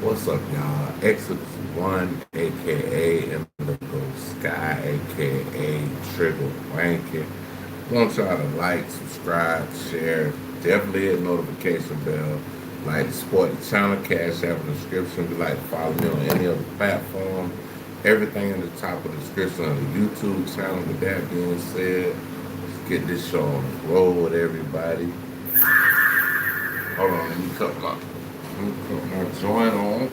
What's up, y'all? Exodus 1, aka Indigo Sky, aka Trigger Blanket. Want y'all to like, subscribe, share, definitely hit notification bell. Like to support the channel, cash app in the description. If you like to follow me on any other platform, everything in the top of the description of the YouTube channel. With that being said, let's get this show on the road with everybody. Hold on, let me cut my joint on.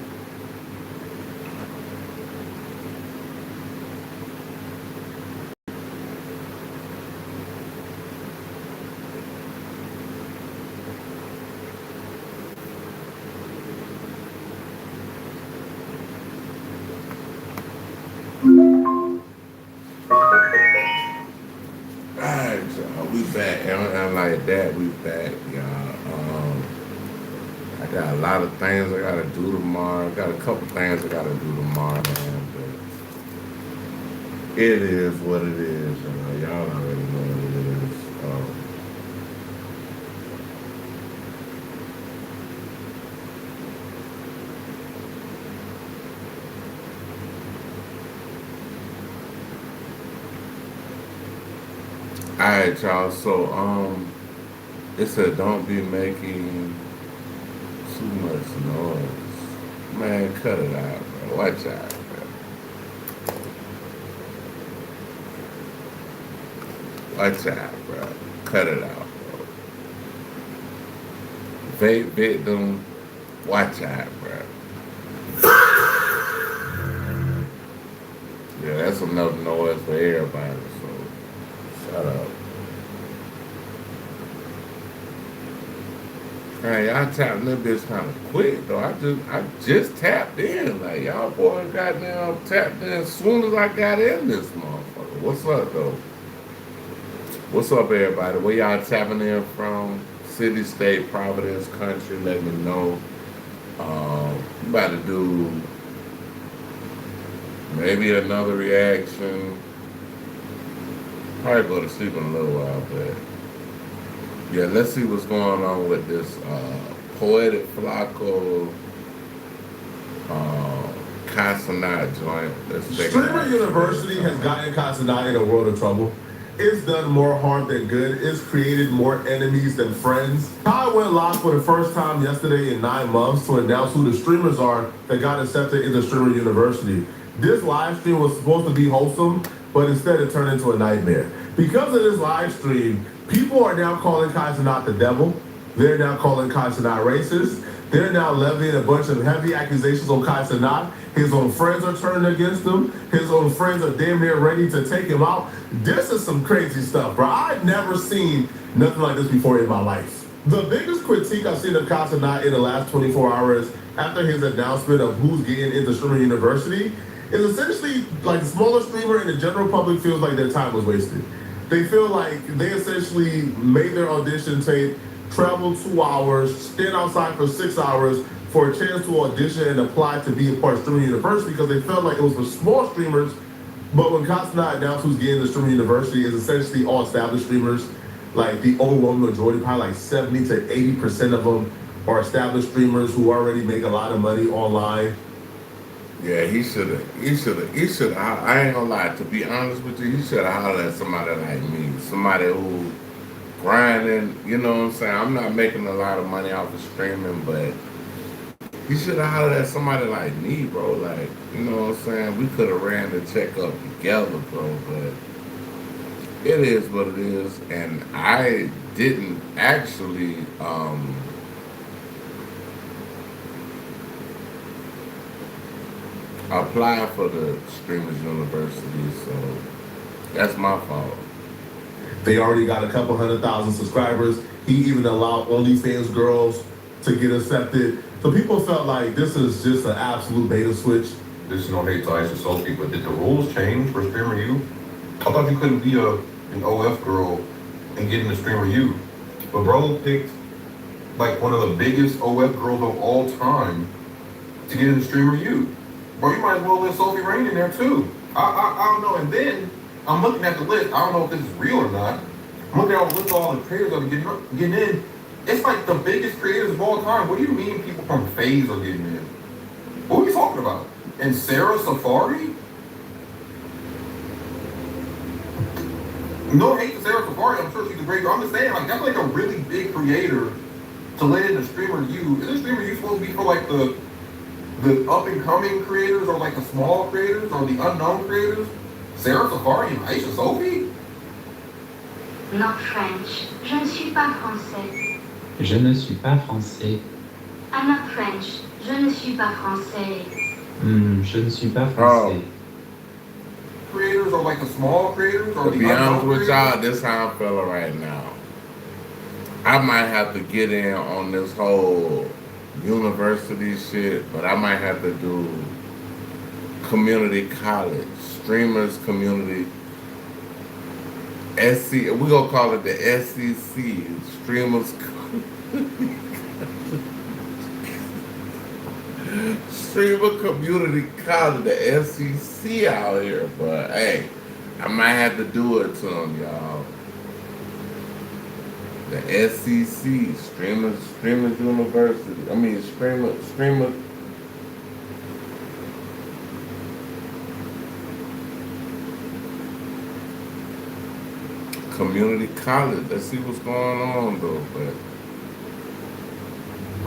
Alright, y'all, we back. And like that, we back, y'all. I got a lot of things I gotta do tomorrow. I got a couple things I gotta do tomorrow, man. But it is what it is, y'all already know what it is. Alright, y'all. So, it said don't be making too much noise. Man, cut it out, bro. Watch out, bro. Watch out, bro. Cut it out, bro. Vape victim, watch out, bro. Yeah, that's enough noise for everybody, so shut up. Hey, y'all tapped this bitch kind of quick though. I just tapped in. Like y'all boys goddamn tapped in as soon as I got in this motherfucker. What's up though? What's up everybody? Where y'all tapping in from? City, state, Providence, country, let me know. About to do maybe another reaction. Probably go to sleep in a little while, but yeah, let's see what's going on with this Poetic Flacco uh, Casanat joint. Let's check it Streamer out. University has gotten Casanat in a world of trouble. It's done more harm than good. It's created more enemies than friends. Kai went live for the first time yesterday in 9 months to announce who the streamers are that got accepted into Streamer University. This live stream was supposed to be wholesome, but instead it turned into a nightmare. Because of this live stream, people are now calling Casanat the devil. They're now calling Casanat racist. They're now levying a bunch of heavy accusations on Casanat. His own friends are turning against him. His own friends are damn near ready to take him out. This is some crazy stuff, bro. I've never seen nothing like this before in my life. The biggest critique I've seen of Casanat in the last 24 hours after his announcement of who's getting into Streamer University is essentially like the smaller streamer and the general public feels like their time was wasted. They feel like they essentially made their audition tape, traveled 2 hours, stand outside for 6 hours for a chance to audition and apply to be a part of Streamer University because they felt like it was for small streamers. But when Casanat announced who's getting the Streamer University, is essentially all established streamers. Like the overwhelming majority, probably like 70 to 80% of them are established streamers who already make a lot of money online. Yeah, he should have. I ain't gonna lie. To be honest with you, he should have hollered at somebody like me, somebody who grinding. You know what I'm saying? I'm not making a lot of money off of streaming, but he should have hollered at somebody like me, bro. Like, you know what I'm saying? We could have ran the check up together, bro. But it is what it is, and I didn't actually apply for the Streamers University, so that's my fault. They already got a couple 100,000 subscribers. He even allowed OnlyFans girls to get accepted. So people felt like this is just an absolute beta switch. This is no hate to Ice or Sophie, but did the rules change for Streamer U? I thought you couldn't be an OF girl and get in the Streamer U. But bro picked like one of the biggest OF girls of all time to get in the Streamer U. Bro, you might as well let Sophie Rain in there too. I don't know. And then I'm looking at the list. I don't know if this is real or not. I'm looking at the list of all the creators that are getting in. It's like the biggest creators of all time. What do you mean people from FaZe are getting in? talking about. And Sarah Safari? No hate to Sarah Safari, I'm sure she's a great girl. I'm just saying, like, that's like a really big creator to let in a streamer you. Isn't streamer you supposed to be for like the up and coming creators or like the small creators or the unknown creators? Sarah Safari and Aisha Sophie? Not French. Je ne suis pas français. Je ne suis pas français. I'm not French. Je ne suis pas français. Je ne suis pas français. Creators or like the small creators or To the be honest unknown with y'all, creators? this how I'm feeling right now. I might have to get in on this whole university shit, but I might have to do community college, streamers community, SC. We gonna call it the SCC, streamers. Streamer community college, the SCC out here, but hey, I might have to do it to them, y'all. The SCC, Streamers University. I mean, Streamer. Community college. Let's see what's going on though. But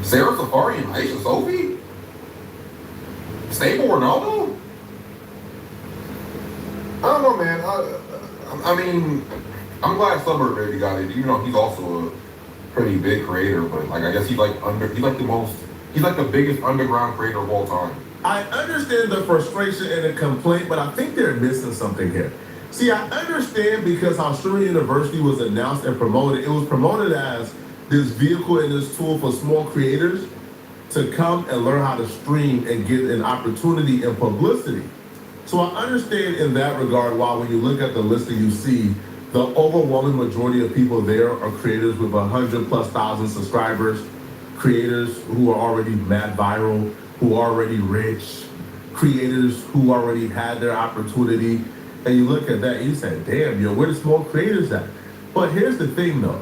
Sarah Safari and Aisha Sophie? Stable Ronaldo? I don't know, man. I mean, I'm glad Suburb Baby got it. You know, he's also a pretty big creator, but like I guess he's like the biggest underground creator of all time. I understand the frustration and the complaint, but I think they're missing something here. See, I understand because how Streamer University was announced and promoted. It was promoted as this vehicle and this tool for small creators to come and learn how to stream and get an opportunity and publicity. So I understand in that regard why when you look at the list and you see the overwhelming majority of people there are creators with 100,000+ subscribers, creators who are already mad viral, who are already rich, creators who already had their opportunity. And you look at that and you say, damn, yo, where the small creators at? But here's the thing though.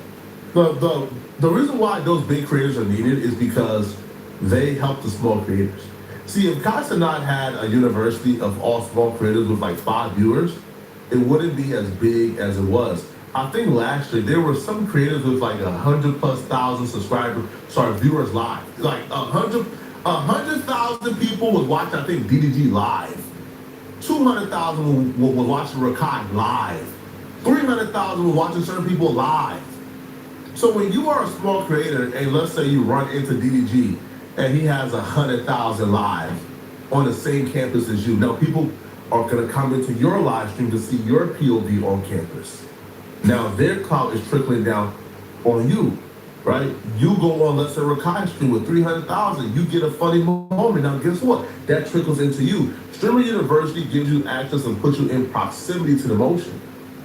The reason why those big creators are needed is because they help the small creators. See, if Casanat had a university of all small creators with like 5 viewers, it wouldn't be as big as it was. I think last year there were some creators with like 100,000+ subscribers, viewers live. Like 100,000 people was watching, I think, DDG live. 200,000 was watching Rakai live. 300,000 was watching certain people live. So when you are a small creator and let's say you run into DDG and he has 100,000 live on the same campus as you, now people are gonna come into your live stream to see your POV on campus. Now their clout is trickling down on you, right? You go on, let's say, Rakai stream with 300,000, you get a funny moment. Now guess what? That trickles into you. Streamer University gives you access and puts you in proximity to the motion.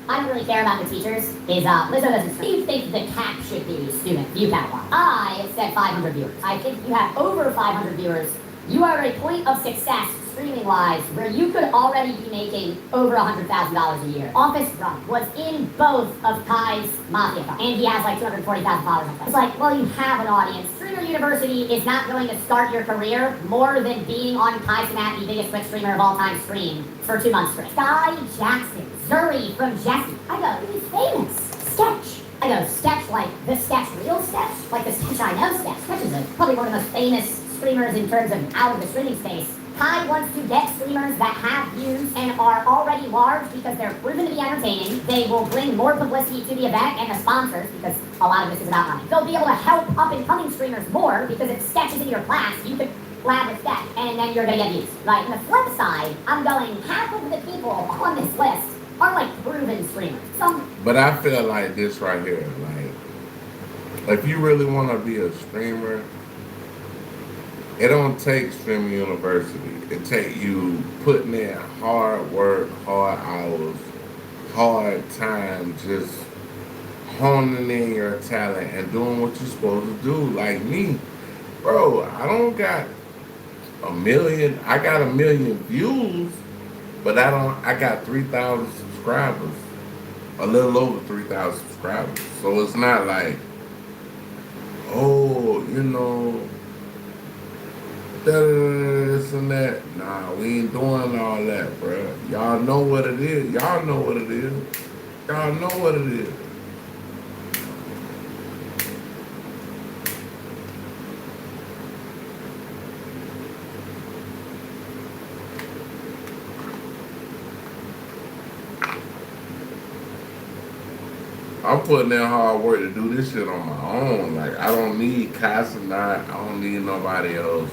I don't really care about the teachers. Lizzo doesn't. Do you think the cap should be student view count? I said 500 viewers. I think you have over 500 viewers. You are at a point of success streaming live where you could already be making over $100,000 a year. Office Run was in both of Kai's Mafia accounts, and he has like 240,000 followers. It's like, well, you have an audience. Streamer University is not going to start your career more than being on Kai Cenat, the biggest Twitch streamer of all time, stream for 2 months straight. Sky Jackson, Zuri from Jesse. I go, he's famous. Sketch. I go, Sketch like the Sketch real Sketch? Like the Sketch I know Sketch. Sketch is probably one of the most famous streamers in terms of out of the streaming space. Kai wants to get streamers that have views and are already large because they're proven to be entertaining. They will bring more publicity to the event and the sponsors because a lot of this is about money. They'll be able to help up-and-coming streamers more because if Sketch is in your class, you could collab with Sketch and then you're going to get views. Right? On the flip side, I'm going, half of the people on this list are like proven streamers. But I feel like this right here, like, if you really want to be a streamer, it don't take Streamer University. It take you putting in hard work, hard hours, hard time, just honing in your talent and doing what you're supposed to do. Like me, bro, I don't got a million. I got 1 million views, but I got 3,000 subscribers. A little over 3,000 subscribers. So it's not like, oh, you know, this and that. Nah, we ain't doing all that, bro. Y'all know what it is. Y'all know what it is. Y'all know what it is. I'm putting in hard work to do this shit on my own. Like, I don't need Casanat. I don't need nobody else.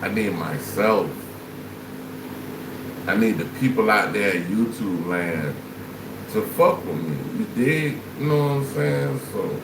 I need myself. I need the people out there in YouTube land to fuck with me. You dig? You know what I'm saying? So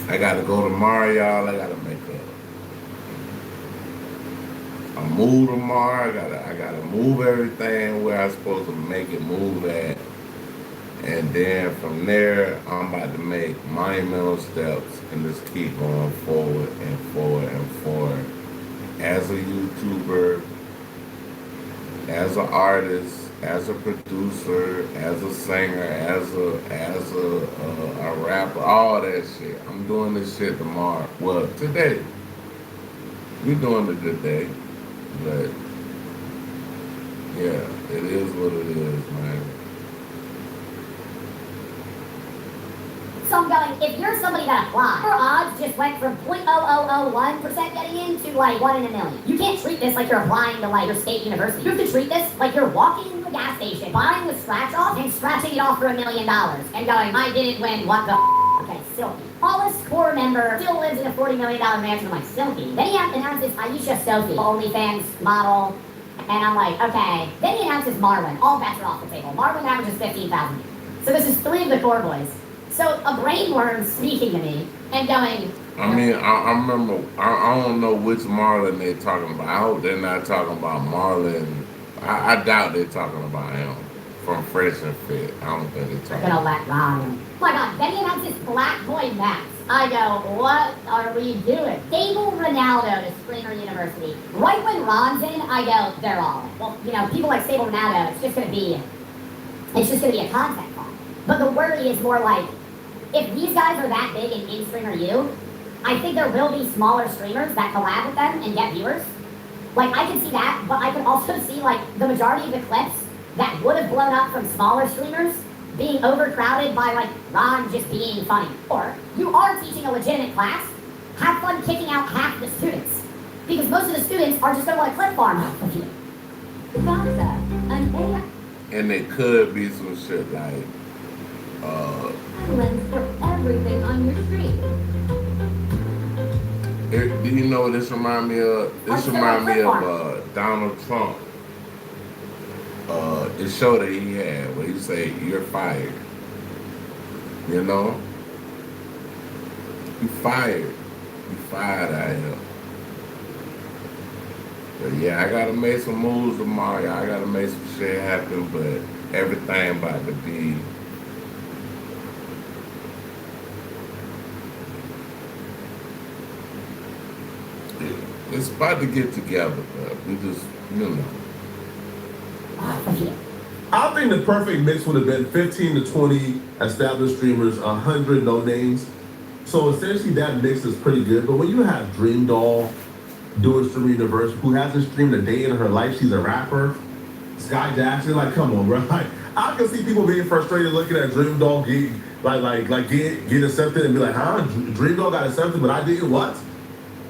I gotta go tomorrow, y'all. I gotta make a move tomorrow. I gotta move everything where I'm supposed to make it move at. And then from there, I'm about to make monumental steps and just keep going forward and forward and forward. As a YouTuber, as an artist, as a producer, as a singer, as a rapper, all that shit. I'm doing this shit tomorrow. Well, today. We're doing it today. But yeah, it is what it is, man. So I'm going, if you're somebody that applied, your odds just went from 0.0001% getting in to like 1 in a million. You can't treat this like you're applying to like your state university. You have to treat this like you're walking into a gas station, buying the scratch off and scratching it off for $1 million and going, I didn't win, what the Okay, Silky. Tallest core member, still lives in a $40 million mansion. I'm like, Silky. Then he announces Aisha Sophie, OnlyFans model. And I'm like, okay. Then he announces Marlon. All bets are off the table. Marlon averages 15,000. So this is 3 of the core boys. So a brainworm speaking to me and going. I mean, I remember. I don't know which Marlon they're talking about. I hope they're not talking about Marlon. I doubt they're talking about him from Fresh and Fit. I don't think they're talking. I'm gonna let Ron. Oh my God! Then he announces Black Boy Max. I go, what are we doing? Stable Ronaldo to Springer University. Right when Ron's in, I go, they're all in. Well, you know, people like Stable Ronaldo. It's just gonna be a content farm. But the worry is more like, if these guys are that big in Streamer U, I think there will be smaller streamers that collab with them and get viewers. Like, I can see that, but I can also see, like, the majority of the clips that would have blown up from smaller streamers being overcrowded by, like, Ron just being funny. Or, you are teaching a legitimate class, have fun kicking out half the students. Because most of the students are just going to want to clip farm off of you. And it could be some shit like, lens for everything on your screen. do you know what this remind me of? This remind me of Donald Trump. The show that he had where he say, you're fired. You know? You fired. You fired out here. But yeah, I gotta make some moves tomorrow. I gotta make some shit happen, but everything about to be it's about to get together, but we just, you know. I think the perfect mix would have been 15 to 20 established streamers, 100 no names. So essentially that mix is pretty good. But when you have Dream Doll doing Streamer Universe, who hasn't streamed a day in her life, she's a rapper. Sky Jackson, like, come on, bro. Like, I can see people being frustrated looking at Dream Doll get accepted and be like, huh? Dream Doll got accepted, but I didn't what?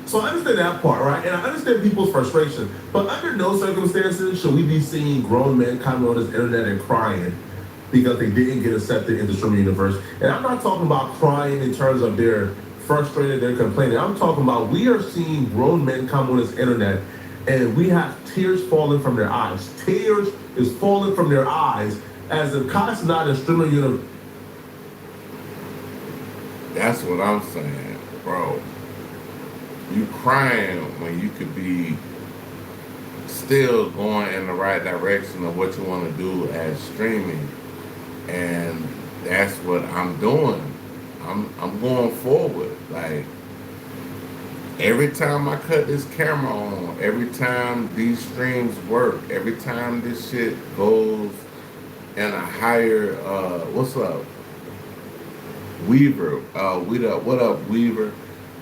So I understand that part, right? And I understand people's frustration. But under no circumstances should we be seeing grown men coming on this internet and crying because they didn't get accepted into Streamer Universe. And I'm not talking about crying in terms of they're frustrated, they're complaining. I'm talking about we are seeing grown men come on this internet and we have tears falling from their eyes. Tears is falling from their eyes as if Kai's not a Streamer Universe. That's what I'm saying, bro. You crying when you could be still going in the right direction of what you want to do as streaming, and that's what I'm doing. I'm going forward. Like every time I cut this camera on, every time these streams work, every time this shit goes in a higher what's up, Weaver? What up, Weaver?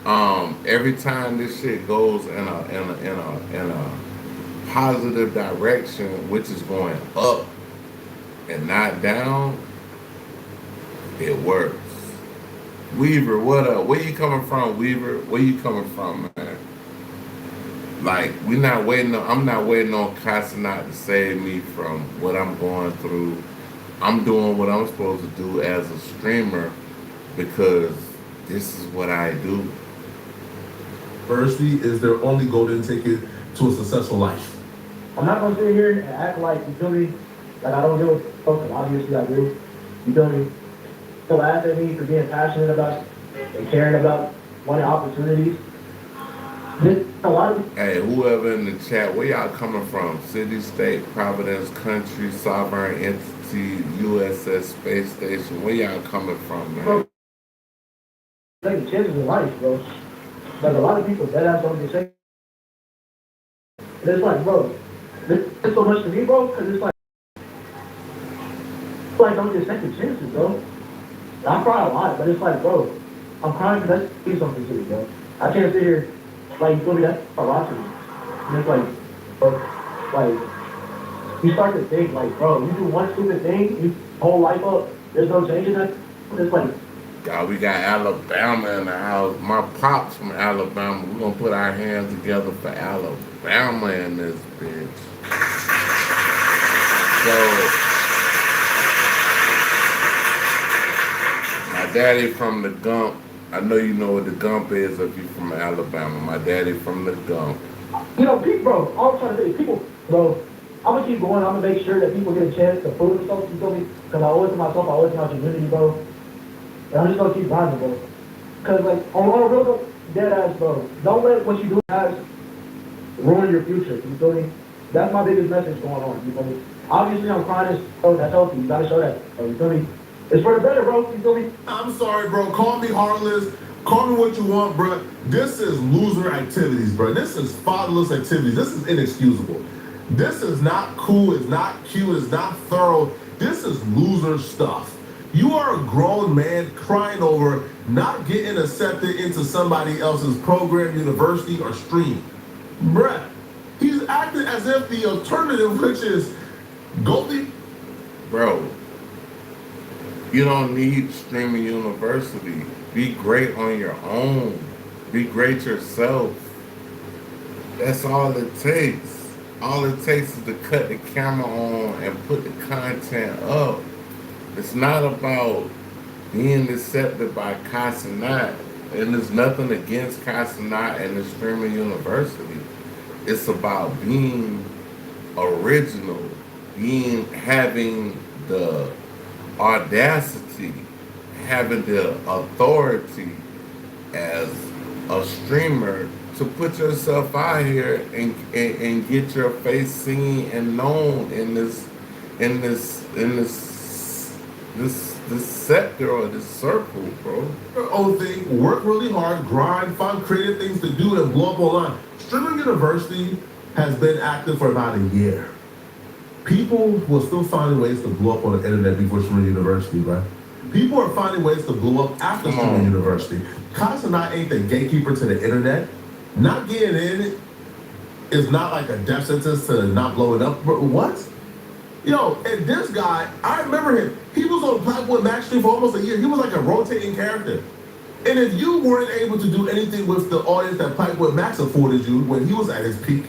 Every time this shit goes in a positive direction, which is going up and not down, it works. Weaver, what up? Where you coming from, Weaver? Where you coming from, man? Like, I'm not waiting on Casanat to save me from what I'm going through. I'm doing what I'm supposed to do as a streamer because this is what I do. University is their only golden ticket to a successful life. I'm not gonna sit here and act like, you feel me, like I don't give a fuck, obviously I do. You feel me? So laugh at me for being passionate about and caring about wanting opportunities. There's a lot of Hey, whoever in the chat, where y'all coming from? City, state, providence, country, sovereign entity, USS space station. Where y'all coming from, man? taking chances in life, bro. Like a lot of people dead ass don't get say. And it's like, bro, it's so much to me, bro, because it's like don't just take the chances, bro. I cry a lot, but it's like, bro, I'm crying because that's do something to me, bro. I can't sit here like you feel me, that's a lot to me. And it's like, bro, like you start to think like, bro, you do one stupid thing, you whole life up, there's no change in that. It's like, God, we got Alabama in the house. My pops from Alabama. We're gonna put our hands together for Alabama in this bitch. So my daddy from the Gump. I know you know what the Gump is if you're from Alabama. My daddy from the Gump. you know, people, bro, all I'm trying to say, people, bro, I'm gonna keep going. I'm gonna make sure that people get a chance to prove themselves. You feel me? Because I owe it to myself. I owe it to my community, bro. And I'm just gonna keep grinding, bro. Cause like on a real dead ass, bro. Don't let what you do guys ruin your future. You feel me? That's my biggest message going on. You feel me? Obviously, I'm crying. Oh, that's healthy. You gotta show that. You feel me? It's for the better, bro. You feel me? I'm sorry, bro. Call me heartless. Call me what you want, bro. This is loser activities, bro. This is fatherless activities. This is inexcusable. This is not cool. It's not cute. It's not thorough. This is loser stuff. You are a grown man crying over not getting accepted into somebody else's program, university, or stream. Bruh, he's acting as if the alternative, which is Goldie. Bro, you don't need streaming university. Be great on your own. Be great yourself. That's all it takes. All it takes is to cut the camera on and put the content up. It's not about being accepted by Casanat, and there's nothing against Casanat and the streaming university. It's about being original, having the audacity, having the authority as a streamer to put yourself out here and get your face seen and known in this sector or this circle, bro. Your own thing, work really hard, grind, find creative things to do, and blow up online. Streaming University has been active for about a year. People will still find ways to blow up on the internet before Streaming University, right? People are finding ways to blow up after Streaming University. Casanat ain't the gatekeeper to the internet. Not getting in is not like a death sentence to not blowing up. What? Yo, and this guy, I remember him. He was on Blackwood Max Stream for almost a year. He was like a rotating character. And if you weren't able to do anything with the audience that Blackwood Max afforded you when he was at his peak,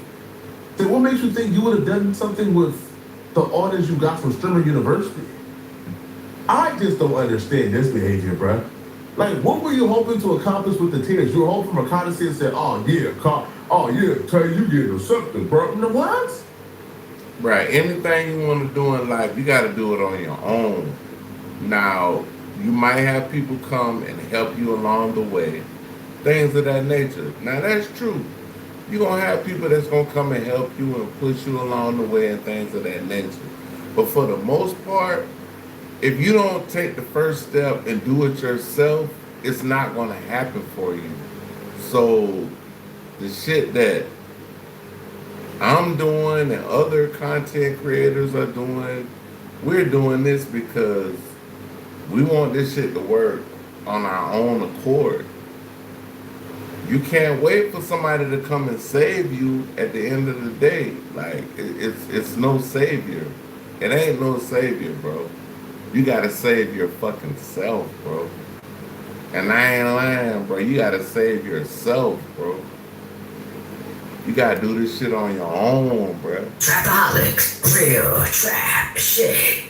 then what makes you think you would have done something with the audience you got from Streamer University? I just don't understand this behavior, bro. Like, what were you hoping to accomplish with the tears? You were hoping for Makata to say, oh yeah, Tay, you get accepted, bro. No, what? Right. Anything you want to do in life, you got to do it on your own. Now, you might have people come and help you along the way, things of that nature. Now that's true. You're going to have people that's going to come and help you and push you along the way and things of that nature. But for the most part, if you don't take the first step and do it yourself, it's not going to happen for you. So the shit that I'm doing and other content creators are doing, we're doing this because we want this shit to work on our own accord. You can't wait for somebody to come and save you at the end of the day. Like, it's no savior. It ain't no savior, bro. You gotta save your fucking self, bro. And I ain't lying, bro. You gotta save yourself, bro. You gotta do this shit on your own, bro. Trapaholics, real trap shit.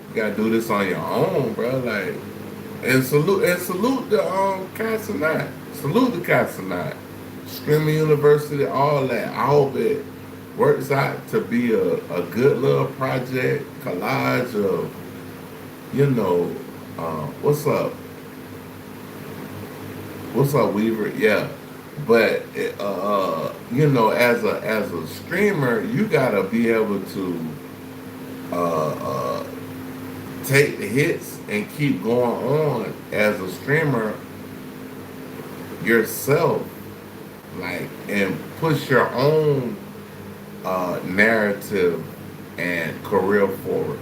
You gotta do this on your own, bro. Like, and salute the Casanat. Salute the Casanat. Streaming University, all that. I hope it works out to be a good little project, collage of, you know, what's up? What's up, Weaver? Yeah. But you know, as a streamer, you gotta be able to take the hits and keep going on as a streamer yourself, like, and push your own narrative and career forward.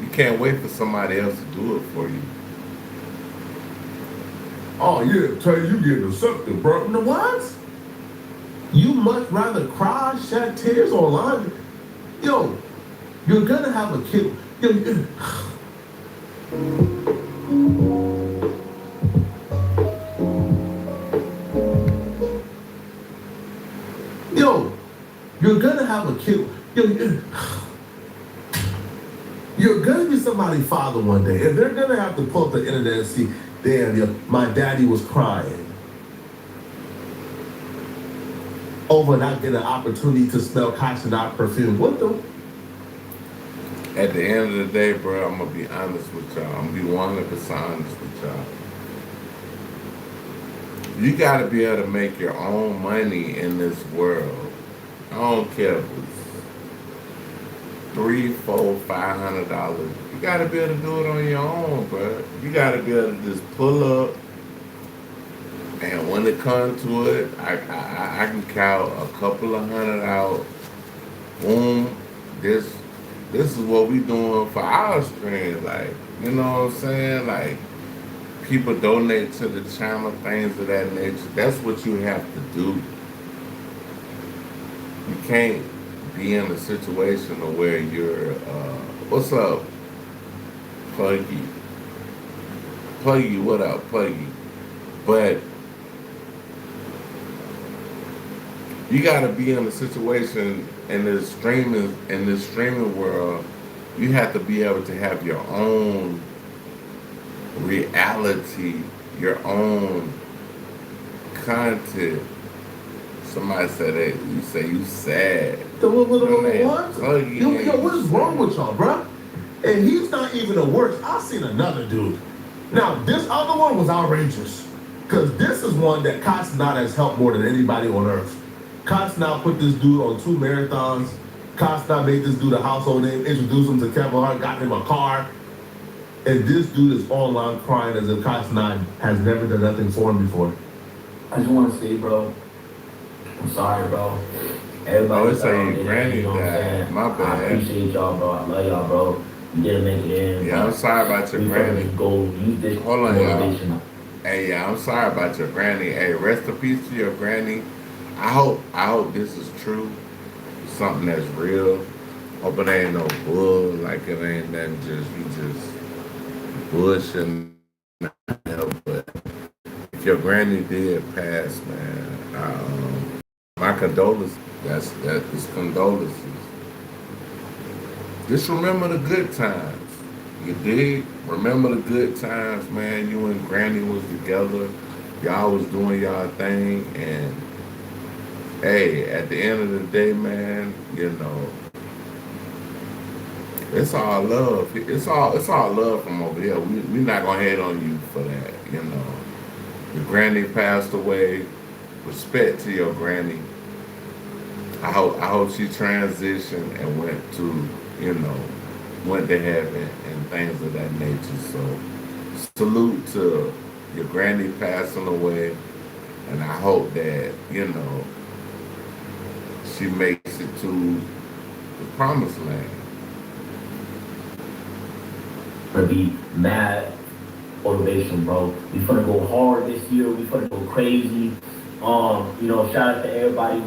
You can't wait for somebody else to do it for you. Oh yeah, tell you getting accepted, bro. You know what? You much rather cry, shed tears online. Yo, you're gonna have a kid. Yo, you're gonna have a kid. You're gonna be somebody's father one day, and they're gonna have to pull up the internet and see, damn, my daddy was crying over not getting an opportunity to smell Casanat perfume. What the? At the end of the day, bro, I'm gonna be honest with y'all. I'm gonna be 100% honest with y'all. You gotta be able to make your own money in this world. I don't care if it's $300, $400, $500. You gotta be able to do it on your own, bro. You gotta be able to just pull up, and when it comes to it, I can count a couple of hundred out. Boom, this is what we doing for our stream. Like, you know what I'm saying? Like, people donate to the channel, things of that nature. That's what you have to do. You can't be in a situation where you're, what's up, Pluggy? Pluggy, what up, Pluggy? But you gotta be in a situation in this streaming world. You have to be able to have your own reality, your own content. Somebody said that you say you sad. What? Pluggy, Yo, what is wrong with y'all, bro? And he's not even the worst. I've seen another dude. Now, this other one was outrageous. Because this is one that Casanat has helped more than anybody on earth. Casanat put this dude on 2 marathons. Casanat made this dude a household name, introduced him to Kevin Hart, got him a car. And this dude is online crying as if Casanat has never done nothing for him before. I just want to say, bro, I'm sorry, bro. Everybody, it's saying Granny you know what I'm died. saying? My bad. I appreciate y'all, bro. I love y'all, bro. You didn't make it in. Yeah, I'm sorry about your granny. Use this Hold on, y'all. motivation. Hey, yeah, I'm sorry about your granny. Hey, rest in peace to your granny. I hope this is true. Something that's real. Hope it ain't no bull. Like, it ain't nothing you just bullshitting. But if your granny did pass, man, my condolences. That's condolences. Just remember the good times. You dig? Remember the good times, man. You and Granny was together. Y'all was doing y'all thing, and hey, at the end of the day, man, you know, it's all love. It's all love from over here. We not gonna hate on you for that, you know. Your granny passed away. Respect to your granny. I hope she transitioned and went to, went to heaven and things of that nature. So salute to your granny passing away, and I hope that, she makes it to the promised land. Gonna be mad motivation, bro. We finna go hard this year. We finna go crazy. Shout out to everybody.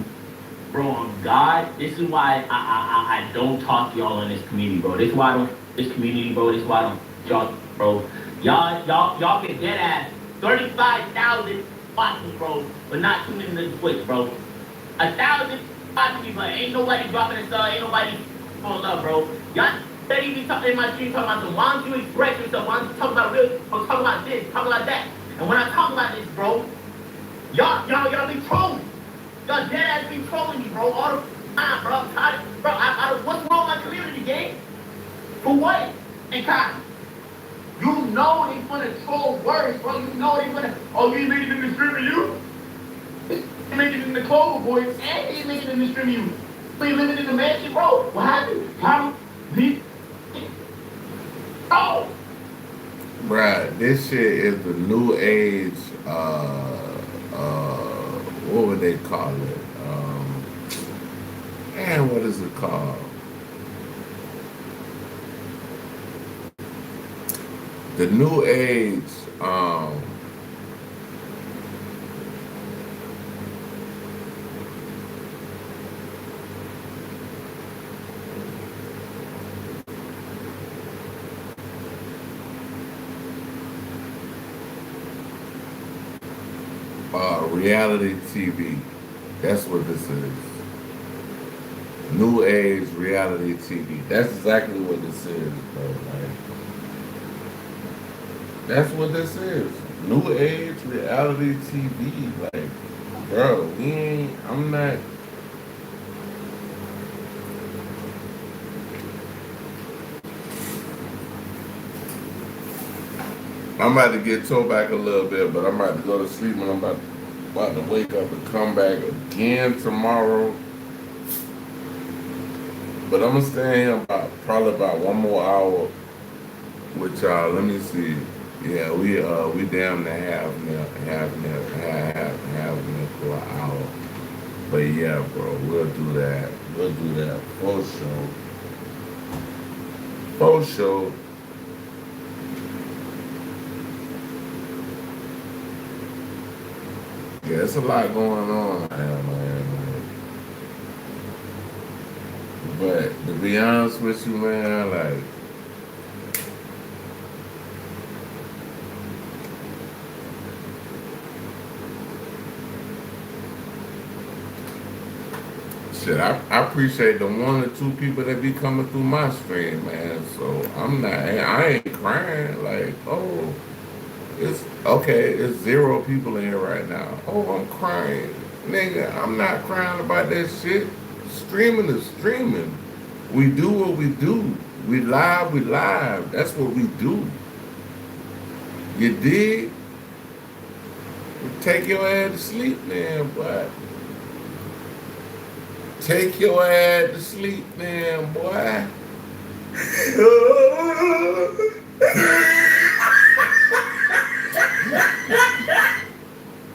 Bro, on God, this is why I don't talk to y'all in this community, bro. This is why I don't this community, bro. This is why I don't y'all, bro. Y'all get dead ass 35,000 watchers, bro, but not tuning into the Twitch, bro. 1,000 watching, but ain't nobody dropping a sub, ain't nobody pulling up, bro. Y'all steady be talking in my stream, talking about some, why don't you express yourself? Why don't you talk about real, or talk about this, talk about that? And when I talk about this, bro, y'all be trolling. Y'all dead ass be trolling me, bro, all the time, bro. I'm tired, bro. What's wrong with my community, gang? For what? And Kyle, you know they finna troll words, bro. You know they finna, oh, you made it in the stream of you? He made it in the Clover Boys, and he made it in the stream of you. So you living in the mansion, bro? What happened? How? Oh! Bruh, this shit is the new age, what would they call it? What is it called? The new age, reality TV. That's what this is. New age reality TV. That's exactly what this is, bro. Like, that's what this is. New age reality TV. Like, bro, I'm not. I'm about to get towed back a little bit, but I'm about to go to sleep and I'm about to wake up and come back again tomorrow. But I'm gonna stay here probably about one more hour with y'all. Let me see. Yeah, we damn near half for an hour. But yeah, bro, we'll do that. We'll do that for sure. For sure. Yeah, there's a lot going on, man. But to be honest with you, man, like, shit, I appreciate the 1 or 2 people that be coming through my stream, man. So I ain't crying. Like, oh, it's okay. It's 0 people in here right now. Oh, I'm crying, nigga. I'm not crying about that shit. Streaming is streaming. We do what we do. We live. That's what we do. You dig? Take your ass to sleep, man, boy. Take your ass to sleep, man, boy.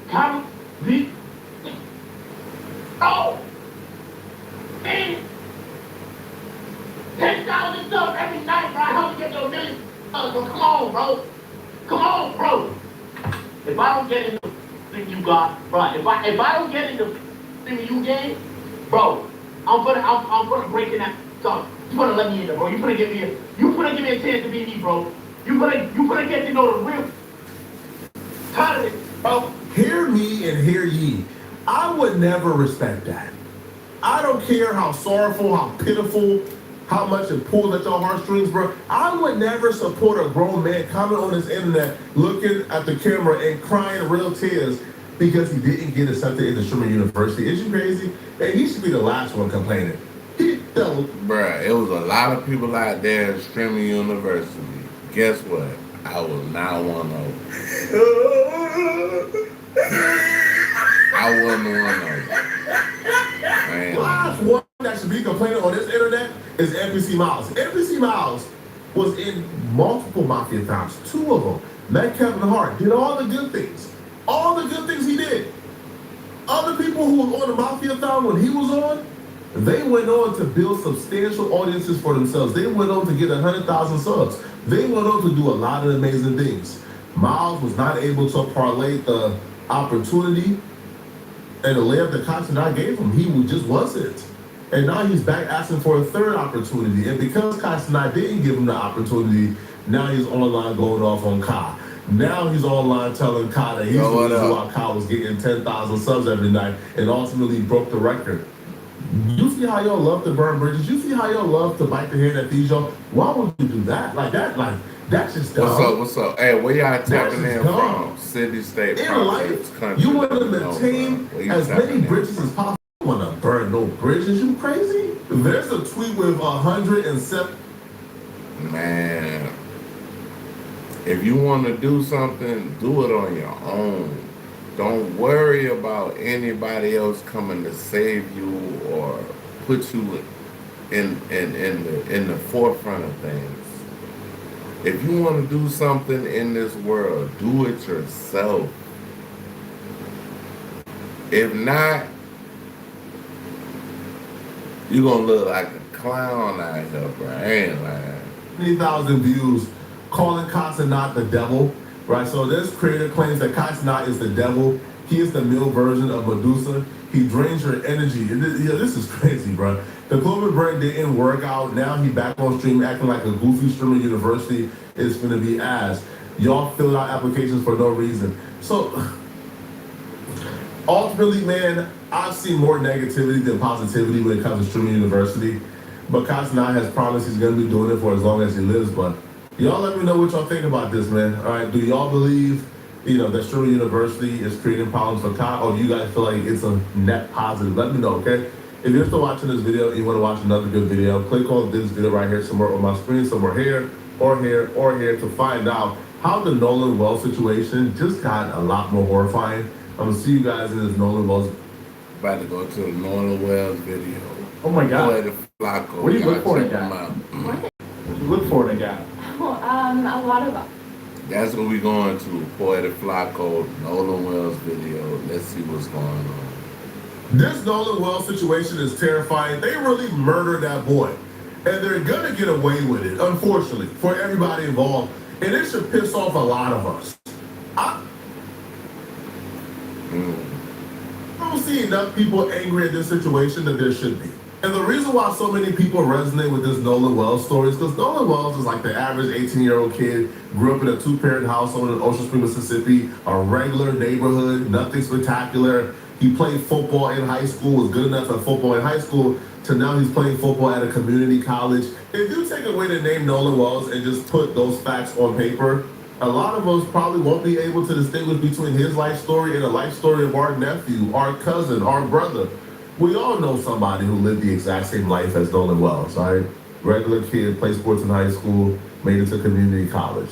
Come, me. Oh! Man! 10,000 subs every night, bro. I hope you get to $1 million. So come on, bro. Come on, bro. If I don't get in the thing you got, bro, if I don't get in the thing you game, bro, I'm gonna break in that stuff. You gonna let me in there, bro. You gonna give me a chance to be me, bro. You gonna get to know the real. Tired of it, bro. Hear me and hear ye. I would never respect that. I don't care how sorrowful, how pitiful, how much it pulls at your heartstrings, bro. I would never support a grown man coming on this internet, looking at the camera and crying real tears because he didn't get accepted into Streamer University. Is you crazy? And he should be the last one complaining. Bruh, it was a lot of people out there at Streamer University. Guess what? I was not one of them. I wasn't one of them. Last one that should be complaining on this internet is NPC Miles. NPC Miles was in multiple Mafia times, 2 of them. Met Kevin Hart, did all the good things. All the good things he did. Other people who were on the Mafia Thon when he was on, they went on to build substantial audiences for themselves. They went on to get 100,000 subs. They went on to do a lot of amazing things. Miles was not able to parlay the opportunity and the layup that Castaneda gave him. He just wasn't. And now he's back asking for a third opportunity. And because Castaneda didn't give him the opportunity, now he's online going off on Kai. Now he's online telling Kai that he's the reason why Kai was getting 10,000 subs every night and ultimately broke the record. You see how y'all love to burn bridges? You see how y'all love to bite the hand that feeds y'all? Why would you do that? That's just dumb. What's up? Hey, where y'all tapping in from? City, state, province, country. You want to maintain as many bridges as possible. You want to burn no bridges? You crazy? There's a tweet with 107. Man, if you want to do something, do it on your own. Don't worry about anybody else coming to save you or put you in the forefront of things. If you want to do something in this world, do it yourself. If not, you're going to look like a clown out here, bro. I ain't lying. 20,000 views calling Castaneda the devil, right? So this creator claims that Castaneda is the devil. He is the male version of Medusa. He drains your energy. This is crazy, bro. The Clover break didn't work out. Now he back on stream acting like a goofy streamer. University is gonna be ass. Y'all filled out applications for no reason. So ultimately, man, I've seen more negativity than positivity when it comes to streaming university. But Castaneda has promised he's gonna be doing it for as long as he lives. But y'all let me know what y'all think about this, man. All right, do y'all believe, that streaming university is creating problems for Kai, or do you guys feel like it's a net positive? Let me know, okay? If you're still watching this video and you want to watch another good video, click on this video right here somewhere on my screen, somewhere here, or here, or here, to find out how the Nolan Wells situation just got a lot more horrifying. I'm gonna see you guys in this Nolan Wells. About to go to the Nolan Wells video. Oh my God. Flacco. What do you look for in a guy? What? What do you look for in a guy? Oh, a lot of That's what we going to. Poetic Flacco, Nolan Wells video. Let's see what's going on. This Nolan Wells situation is terrifying. They really murdered that boy. And they're gonna get away with it, unfortunately, for everybody involved. And it should piss off a lot of us. I don't see enough people angry at this situation that there should be. And the reason why so many people resonate with this Nolan Wells story is because Nolan Wells is like the average 18-year-old kid, grew up in a 2-parent household in Ocean Springs, Mississippi, a regular neighborhood, nothing spectacular. He played football in high school, was good enough at football in high school, to now he's playing football at a community college. If you take away the name Nolan Wells and just put those facts on paper, a lot of us probably won't be able to distinguish between his life story and the life story of our nephew, our cousin, our brother. We all know somebody who lived the exact same life as Nolan Wells, all right? Regular kid, played sports in high school, made it to community college.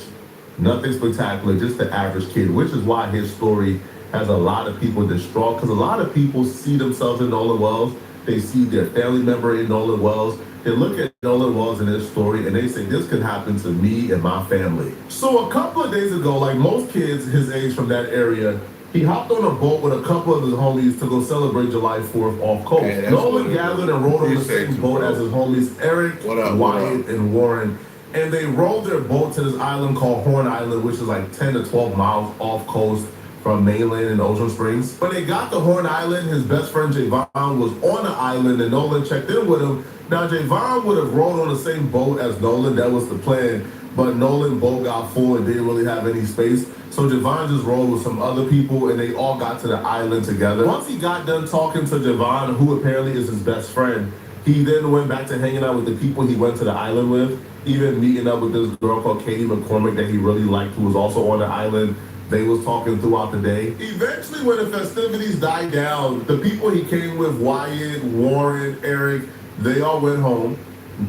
Nothing spectacular, just the average kid, which is why his story has a lot of people distraught, because a lot of people see themselves in Nolan Wells. They see their family member in Nolan Wells. They look at Nolan Wells and his story and they say, this could happen to me and my family. So a couple of days ago, like most kids his age from that area, he hopped on a boat with a couple of his homies to go celebrate July 4th off coast. Hey, Nolan gathered and rode on the same boat as his homies Eric, Wyatt, and Warren. And they rowed their boat to this island called Horn Island, which is like 10 to 12 miles off coast from mainland in Ocean Springs. When they got to Horn Island, his best friend Javon was on the island and Nolan checked in with him. Now Javon would have rowed on the same boat as Nolan, that was the plan, but Nolan boat got full and didn't really have any space. So Javon just rode with some other people and they all got to the island together. Once he got done talking to Javon, who apparently is his best friend, he then went back to hanging out with the people he went to the island with, even meeting up with this girl called Katie McCormick that he really liked, who was also on the island. They was talking throughout the day. Eventually, when the festivities died down, the people he came with, Wyatt, Warren, Eric, they all went home.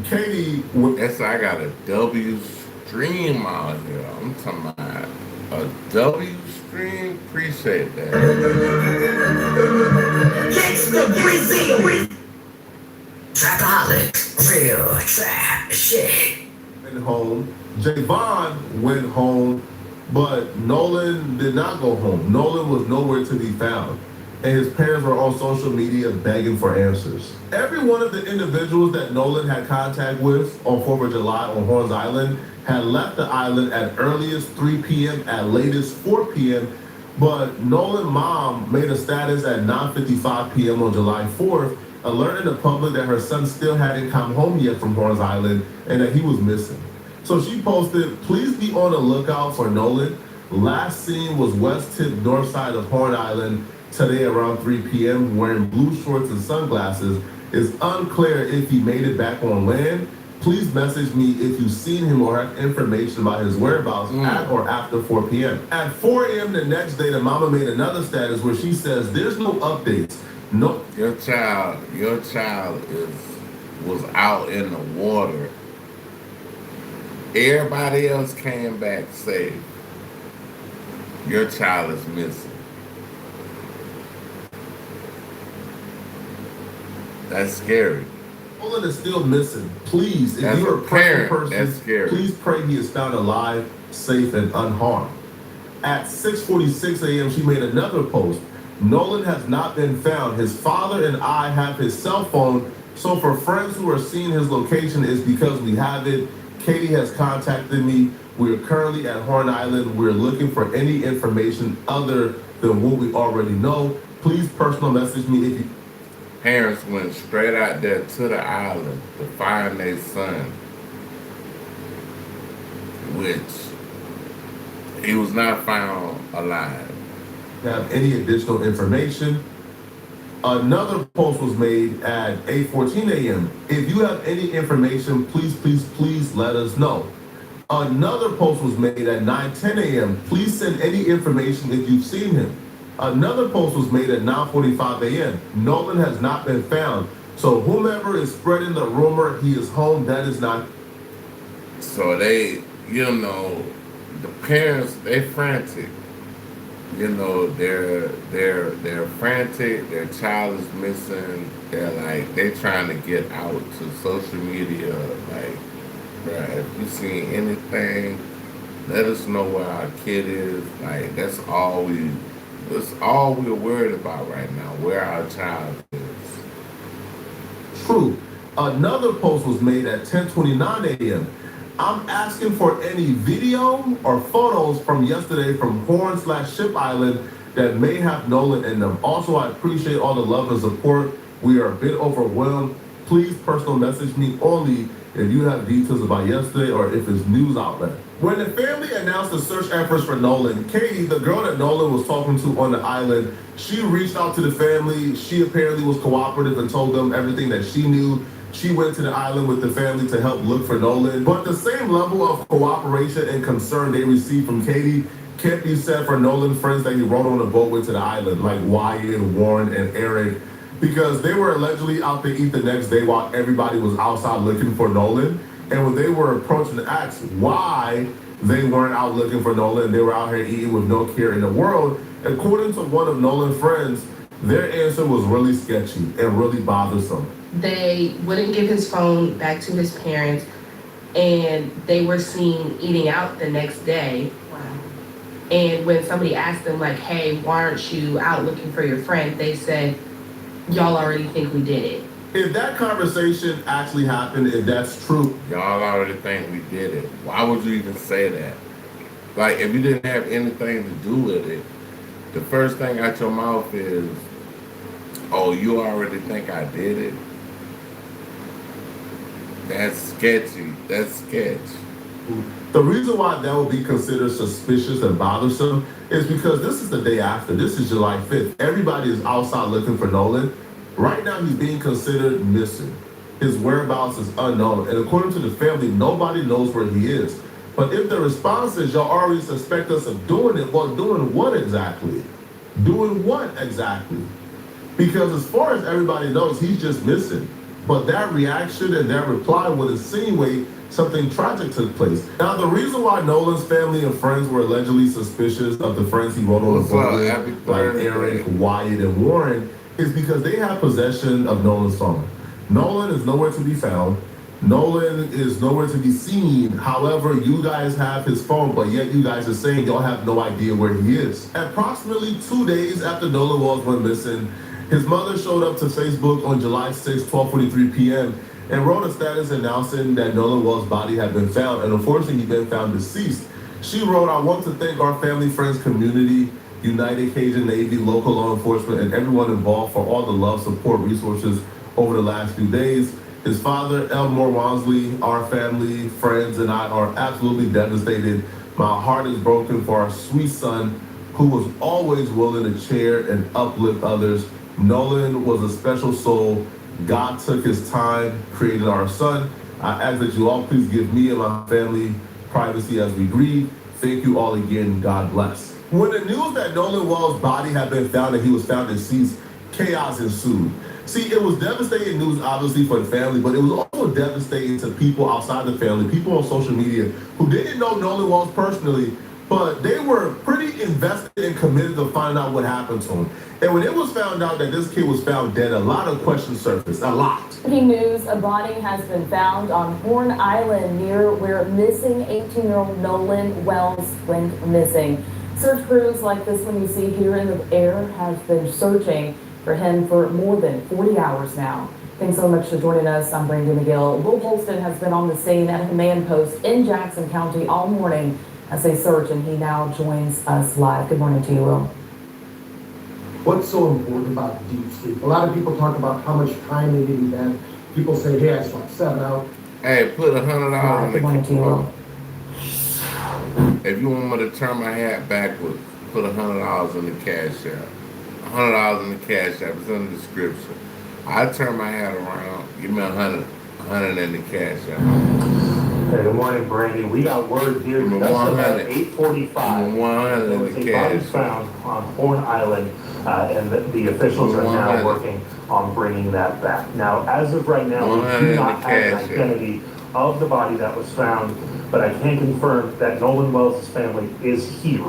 Katie... Yes, I got a W stream out here. I'm talking about a W stream. Appreciate that. Gangsta Brazil. Trapaholics. Real trap shit. Went home. Javon went home, but Nolan did not go home. Nolan was nowhere to be found, and his parents were on social media begging for answers. Every one of the individuals that Nolan had contact with on 4th of July on Horns Island had left the island at earliest 3 p.m., at latest 4 p.m., but Nolan's mom made a status at 9:55 p.m. on July 4th, alerting the public that her son still hadn't come home yet from Horns Island and that he was missing. So she posted, "Please be on the lookout for Nolan. Last seen was west tip north side of Horn Island today around 3 p.m. wearing blue shorts and sunglasses. It's unclear if he made it back on land. Please message me if you've seen him or have information about his whereabouts at or after 4 p.m. At 4 a.m. the next day, the mama made another status where she says, "There's no updates. No." Your child was out in the water. Everybody else came back safe. Your child is missing. That's scary. Nolan is still missing. Please, if As you're a a praying parent, that's person, scary. please pray he is found alive, safe, and unharmed. At 6:46 a.m., she made another post. "Nolan has not been found. His father and I have his cell phone, so for friends who are seeing his location, it's because we have it. Katie has contacted me. We're currently at Horn Island. We're looking for any information other than what we already know. Please personal message me if you..." Parents went straight out there to the island to find their son, which he was not found alive. Have any additional information. Another post was made at 8:14 a.m. "If you have any information, please let us know." Another post was made at 9:10 a.m. "Please send any information if you've seen him." Another post was made at 9:45 a.m. "Nolan has not been found. So whomever is spreading the rumor he is home, that is not..." So they, the parents, they frantic. They're frantic. Their child is missing. They're trying to get out to social media. Like, bruh, if you see anything, let us know where our kid is. Like, that's all we're worried about right now, where our child is. True. Another post was made at 10:29 a.m. "I'm asking for any video or photos from yesterday from Horn/Ship Island that may have Nolan in them. Also, I appreciate all the love and support. We are a bit overwhelmed. Please personal message me only if you have details about yesterday or if it's news outlet." When the family announced the search efforts for Nolan, Katie, the girl that Nolan was talking to on the island, she reached out to the family. She apparently was cooperative and told them everything that she knew. She went to the island with the family to help look for Nolan. But the same level of cooperation and concern they received from Katie can't be said for Nolan's friends that he rode on a boat with to the island, like Wyatt, Warren, and Eric, because they were allegedly out to eat the next day while everybody was outside looking for Nolan. And when they were approaching to ask why they weren't out looking for Nolan, they were out here eating with no care in the world, according to one of Nolan's friends, their answer was really sketchy and really bothersome. They wouldn't give his phone back to his parents, and they were seen eating out the next day. Wow. And when somebody asked them, like, "Hey, why aren't you out looking for your friend?" they said, "Y'all already think we did it." If that conversation actually happened, if that's true, y'all already think we did it. Why would you even say that? Like, if you didn't have anything to do with it, the first thing out your mouth is, "Oh, you already think I did it?" That's sketchy. That's sketch. The reason why that would be considered suspicious and bothersome is because this is the day after. This is July 5th. Everybody is outside looking for Nolan. Right now, he's being considered missing. His whereabouts is unknown. And according to the family, nobody knows where he is. But if the response is, "Y'all already suspect us of doing it," well, doing what exactly? Doing what exactly? Because as far as everybody knows, he's just missing. But that reaction and that reply would insinuate something tragic took place. Now, the reason why Nolan's family and friends were allegedly suspicious of the friends he wrote on the book with, like Eric, Wyatt, and Warren, is because they have possession of Nolan's phone. Nolan is nowhere to be found. Nolan is nowhere to be seen. However, you guys have his phone, but yet you guys are saying y'all have no idea where he is. Approximately 2 days after Nolan Walls went missing, his mother showed up to Facebook on July 6, 12:43 p.m. and wrote a status announcing that Nolan Walls' body had been found, and unfortunately he'd been found deceased. She wrote, "I want to thank our family, friends, community, United Cajun Navy, local law enforcement, and everyone involved for all the love, support, resources over the last few days. His father, Elmore Walmsley, our family, friends, and I are absolutely devastated. My heart is broken for our sweet son, who was always willing to cheer and uplift others. Nolan was a special soul. God took his time, created our son. I ask that you all please give me and my family privacy as we grieve. Thank you all again. God bless." When the news that Nolan Walls' body had been found and he was found deceased, chaos ensued. See, it was devastating news, obviously, for the family, but it was also devastating to people outside the family, people on social media who didn't know Nolan Walls personally, but they were pretty invested and committed to find out what happened to him. And when it was found out that this kid was found dead, a lot of questions surfaced, a lot. Breaking news, a body has been found on Horn Island near where missing 18-year-old Nolan Wells went missing. Search crews like this one you see here in the air have been searching for him for more than 40 hours now. Thanks so much for joining us. I'm Brandon McGill. Will Holston has been on the scene at a command post in Jackson County all morning as they search, and he now joins us live. Good morning to you, Will. What's so important about deep sleep? A lot of people talk about how much time they need in bed. People say, hey, I slept 7 hours. Hey, put $100 Good morning to you, Will. If you want me to turn my hat backwards, put $100 in the cash app. $100 in the cash app. It's in the description. I turn my hat around. Give me $100 in the cash app. Hey, good morning, Brandy. We got word here just about 8:45. There was a body found on Horn Island, and the officials are now working on bringing that back. Now, as of right now, we do not have an identity of the body that was found, but I can confirm that Nolan Wells' family is here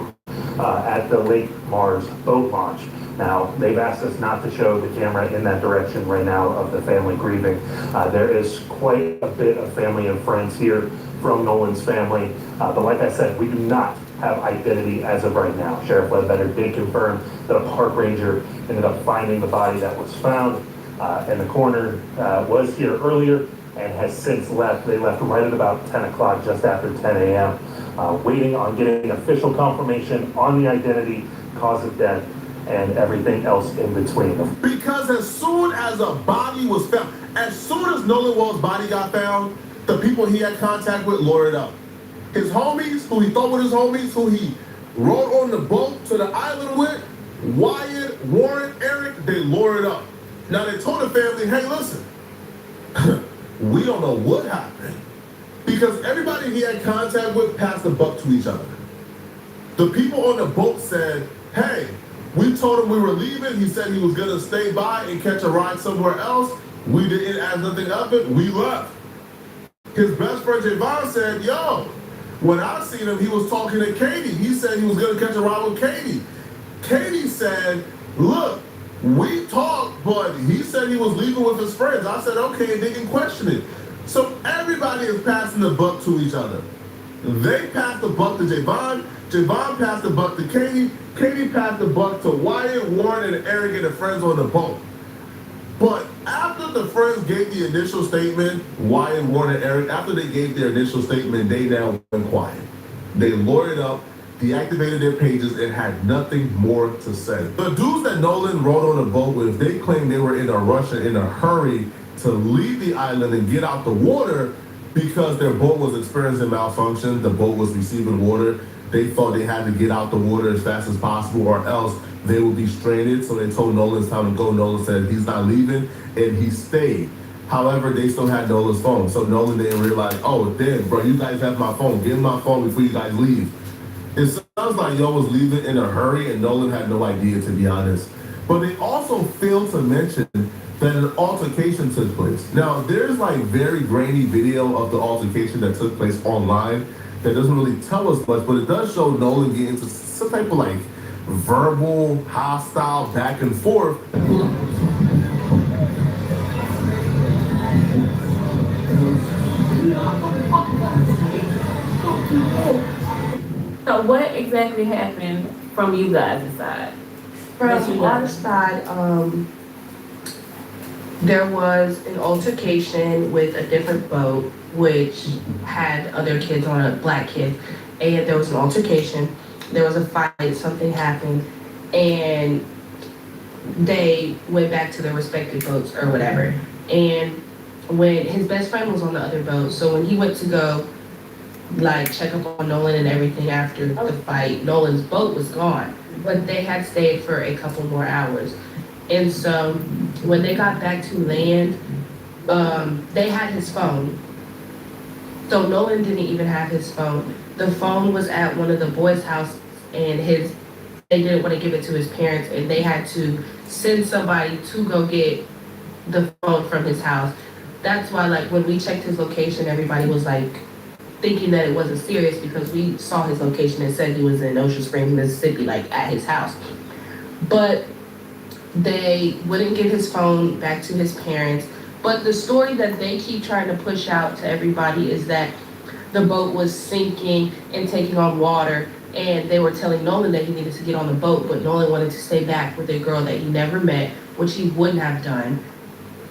at the Lake Mars boat launch. Now, they've asked us not to show the camera in that direction right now of the family grieving. There is quite a bit of family and friends here from Nolan's family. But like I said, we do not have identity as of right now. Sheriff Ledbetter did confirm that a park ranger ended up finding the body that was found. And the coroner was here earlier and has since left. They left right at about 10 o'clock, just after 10 a.m., waiting on getting official confirmation on the identity, cause of death, and everything else in between. Because as soon as a body was found, as soon as Nolan Walls' body got found, the people he had contact with lawyered up. His homies, who he thought were his homies, who he rode on the boat to the island with, Wyatt, Warren, Eric, they lawyered up. Now they told the family, hey, listen, we don't know what happened, because everybody he had contact with passed the buck to each other. The people on the boat said, hey, we told him we were leaving. He said he was going to stay by and catch a ride somewhere else. We didn't ask nothing of it. We left. His best friend Javon said, yo, when I seen him, he was talking to Katie. He said he was going to catch a ride with Katie. Katie said, look, we talked, but he said he was leaving with his friends. I said, okay, and they can question it. So everybody is passing the buck to each other. They passed the buck to Javon. Javon passed the buck to Katie. Katie passed the buck to Wyatt, Warren, and Eric and the friends on the boat. But after the friends gave the initial statement, Wyatt, Warren, and Eric, after they gave their initial statement, they now went quiet. They lawyered up, deactivated their pages, and had nothing more to say. The dudes that Nolan rode on the boat with, they claimed they were in a rush and in a hurry to leave the island and get out the water because their boat was experiencing malfunction. The boat was receiving water. They thought they had to get out the water as fast as possible or else they would be stranded. So they told Nolan it's time to go. Nolan said he's not leaving, and he stayed. However, they still had Nolan's phone. So Nolan didn't realize, oh, damn, bro, you guys have my phone. Give me my phone before you guys leave. It sounds like y'all was leaving in a hurry, and Nolan had no idea, to be honest. But they also failed to mention that that an altercation took place. Now, there's like very grainy video of the altercation that took place online that doesn't really tell us much, but it does show Nolan getting into some type of like verbal, hostile back and forth. So what exactly happened from you guys' side? From our side, there was an altercation with a different boat, which had other kids on it, black kids, and there was an altercation. There was a fight, something happened, and they went back to their respective boats or whatever. And when his best friend was on the other boat, so when he went to go like check up on Nolan and everything after the fight, Nolan's boat was gone, but they had stayed for a couple more hours. And so when they got back to land, they had his phone. So Nolan didn't even have his phone. The phone was at one of the boys' house, and they didn't want to give it to his parents, and they had to send somebody to go get the phone from his house. That's why, like, when we checked his location, everybody was like thinking that it wasn't serious because we saw his location and said he was in Ocean Springs, Mississippi, like at his house. But they wouldn't give his phone back to his parents. But the story that they keep trying to push out to everybody is that the boat was sinking and taking on water, and they were telling Nolan that he needed to get on the boat, but Nolan wanted to stay back with a girl that he never met, which he wouldn't have done.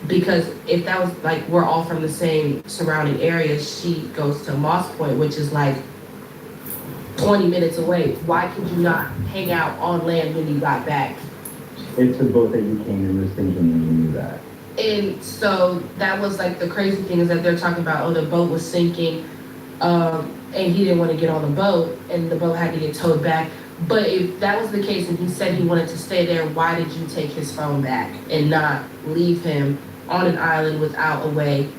Because if that was like, we're all from the same surrounding area, she goes to Moss Point, which is like 20 minutes away. Why could you not hang out on land when you got back? It's the boat that you came in was thinking and you knew that. And so that was like the crazy thing is that they're talking about, oh, the boat was sinking, and he didn't want to get on the boat, and the boat had to get towed back. But if that was the case and he said he wanted to stay there, why did you take his phone back and not leave him on an island without a way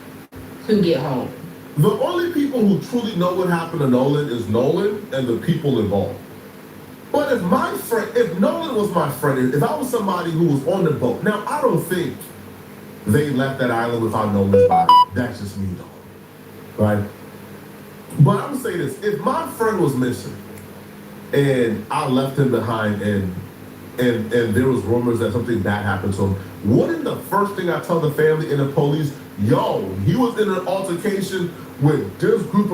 to get home? The only people who truly know what happened to Nolan is Nolan and the people involved. But if Nolan was my friend, if I was somebody who was on the boat, now I don't think they left that island without Nolan's body. That's just me though, right? But I'm gonna say this, if my friend was missing and I left him behind and there was rumors that something bad happened to him, wouldn't the first thing I tell the family and the police, yo, he was in an altercation with this group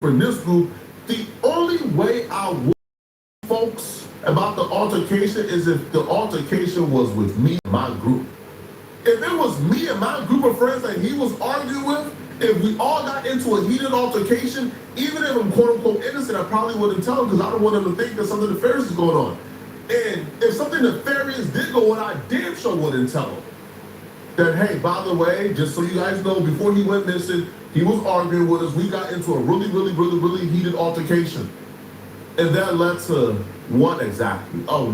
in this group? The only way I would folks about the altercation is if the altercation was with me and my group. If it was me and my group of friends that he was arguing with, if we all got into a heated altercation, even if I'm quote unquote innocent, I probably wouldn't tell him because I don't want him to think that something nefarious is going on. And if something nefarious did go on, I damn sure wouldn't tell him. That, hey, by the way, just so you guys know, before he went missing, he was arguing with us. We got into a really heated altercation. And that led to what exactly? Oh,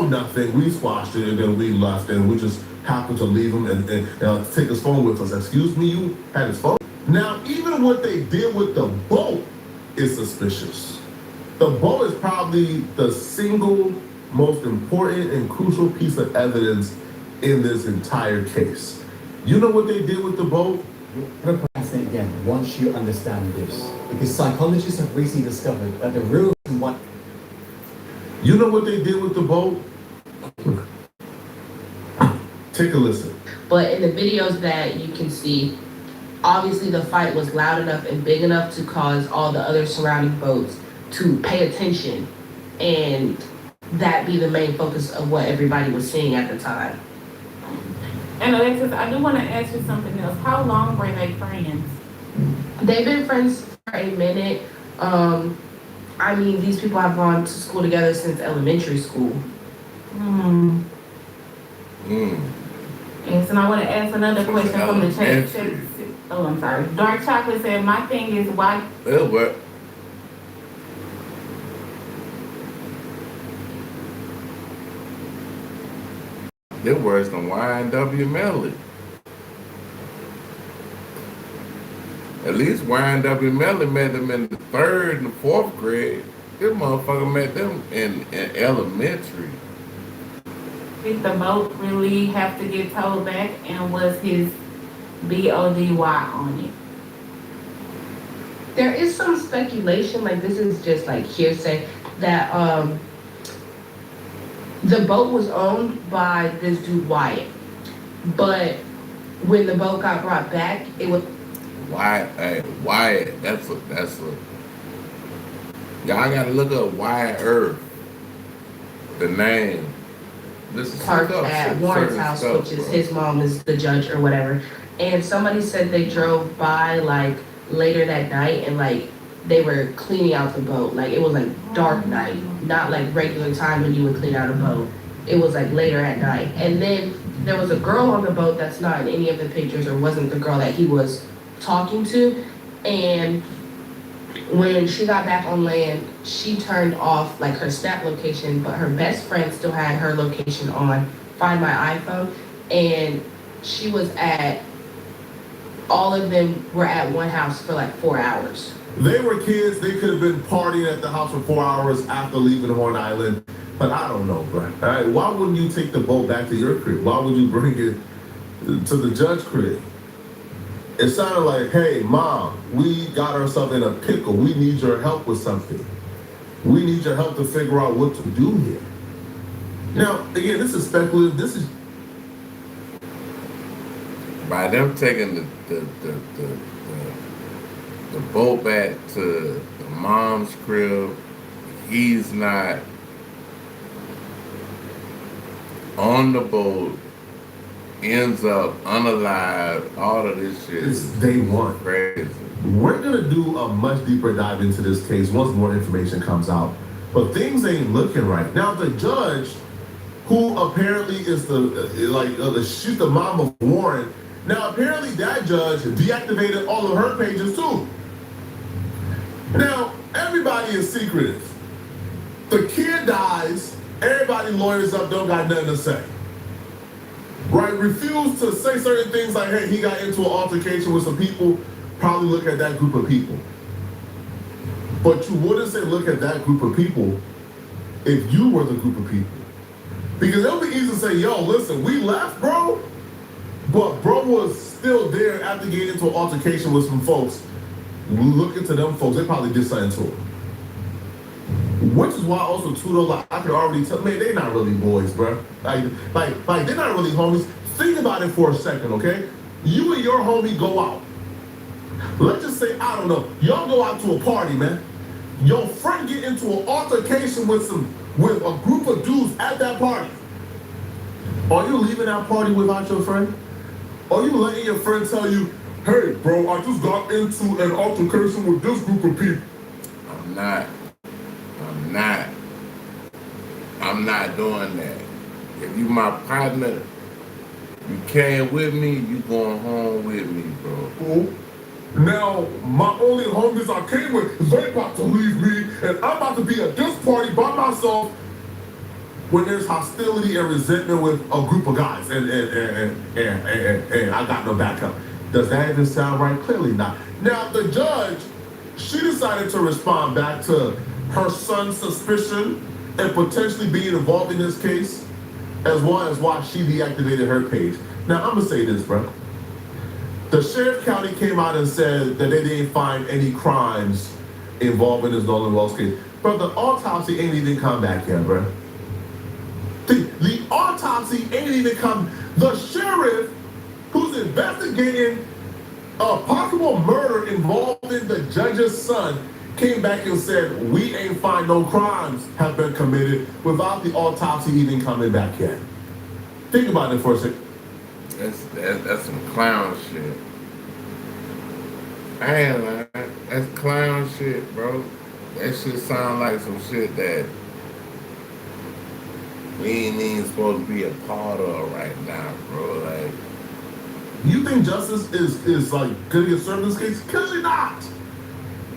nothing. We squashed it and then we left and we just happened to leave him and take his phone with us. Excuse me, you had his phone? Now, even what they did with the boat is suspicious. The boat is probably the single most important and crucial piece of evidence in this entire case. You know what they did with the boat? Again, once you understand this, because psychologists have recently discovered that the real reason why. You know what they did with the boat? Take a listen. But in the videos that you can see, obviously the fight was loud enough and big enough to cause all the other surrounding boats to pay attention and that be the main focus of what everybody was seeing at the time. And Alexis, I do want to ask you something else. How long were they friends? They've been friends for a minute. I mean, these people have gone to school together since elementary school. And so I want to ask another question from the chat. Oh, I'm sorry. Dark Chocolate said, my thing is why... It'll work. They're worse than YNW Melly. At least YNW Melly met them in the 3rd and 4th grade. This motherfucker met them in elementary. Did the boat really have to get towed back, and was his BODY on it? There is some speculation, like this is just like hearsay, that the boat was owned by this dude Wyatt, but when the boat got brought back, it was Wyatt. That's a. Y'all gotta look up Wyatt Earp. The name. This is parked at Warren's house, stuff, which is bro. his mom is the judge or whatever. And somebody said they drove by like later that night and like they were cleaning out the boat. Like it was like dark night, not like regular time when you would clean out a boat. It was like later at night. And then there was a girl on the boat that's not in any of the pictures or wasn't the girl that he was talking to. And when she got back on land, she turned off like her snap location, but her best friend still had her location on Find My iPhone. And she was all of them were at one house for like 4 hours. They were kids. They could have been partying at the house for 4 hours after leaving Horn Island. But I don't know, bro. All right, why wouldn't you take the boat back to your crib? Why would you bring it to the judge's crib? It sounded like, hey, Mom, we got ourselves in a pickle. We need your help with something. We need your help to figure out what to do here. Now, again, this is speculative. This is by them taking the boat back to the mom's crib. He's not on the boat. Ends up unalive. All of this shit is day one. Crazy. We're gonna do a much deeper dive into this case once more information comes out. But things ain't looking right. Now the judge, who apparently is she's the mom of Warren. Now apparently that judge deactivated all of her pages too. Now everybody is secretive. The kid dies, everybody lawyers up, don't got nothing to say. Right, refuse to say certain things like, hey, he got into an altercation with some people, probably look at that group of people. But you wouldn't say look at that group of people if you were the group of people. Because it would be easy to say, yo, listen, we left, bro, but bro was still there after getting into an altercation with some folks. Look into them folks, they probably did something to him. Which is why also too though, like I can already tell, man, they not really boys, bro. Like they're not really homies. Think about it for a second, okay? You and your homie go out. Let's just say, I don't know, y'all go out to a party, man. Your friend get into an altercation with a group of dudes at that party. Are you leaving that party without your friend? Are you letting your friend tell you, hey, bro, I just got into an altercation with this group of people? I'm not doing that. If you my partner, you came with me, you going home with me, bro. Cool. Now, my only homies I came with, they about to leave me, and I'm about to be at this party by myself when there's hostility and resentment with a group of guys, and I got no backup. Does that even sound right? Clearly not. Now, the judge, she decided to respond back to her son's suspicion and potentially being involved in this case, as well as why she deactivated her page. Now, I'm gonna say this, bro. The Sheriff County came out and said that they didn't find any crimes involving this Nolan Wells case. But the autopsy ain't even come back yet, bro. The autopsy ain't even come. The sheriff who's investigating a possible murder involving the judge's son came back and said, we ain't find no crimes have been committed without the autopsy even coming back yet. Think about it for a second. That's some clown shit. I ain't lying. That's clown shit, bro. That shit sound like some shit that we ain't even supposed to be a part of right now, bro. Like, you think justice is like gonna get served in this case? Clearly not.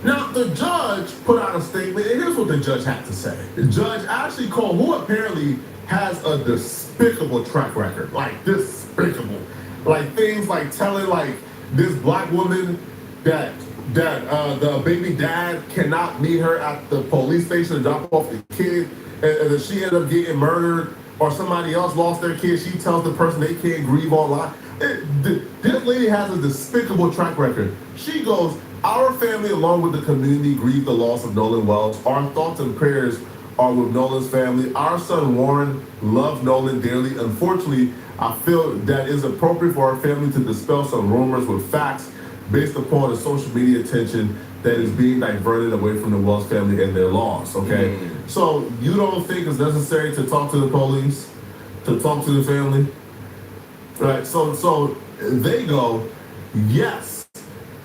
Now, the judge put out a statement, and here's what the judge had to say. The judge actually called, who apparently has a despicable track record, like despicable. Like things like telling like this black woman that the baby dad cannot meet her at the police station to drop off the kid, and that she ended up getting murdered or somebody else lost their kid, she tells the person they can't grieve online. This lady has a despicable track record. She goes, our family, along with the community, grieve the loss of Nolan Wells. Our thoughts and prayers are with Nolan's family. Our son Warren loved Nolan dearly. Unfortunately, I feel that it's appropriate for our family to dispel some rumors with facts based upon the social media attention that is being diverted away from the Wells family and their loss, okay? So you don't think it's necessary to talk to the police, to talk to the family? Right, so they go, yes,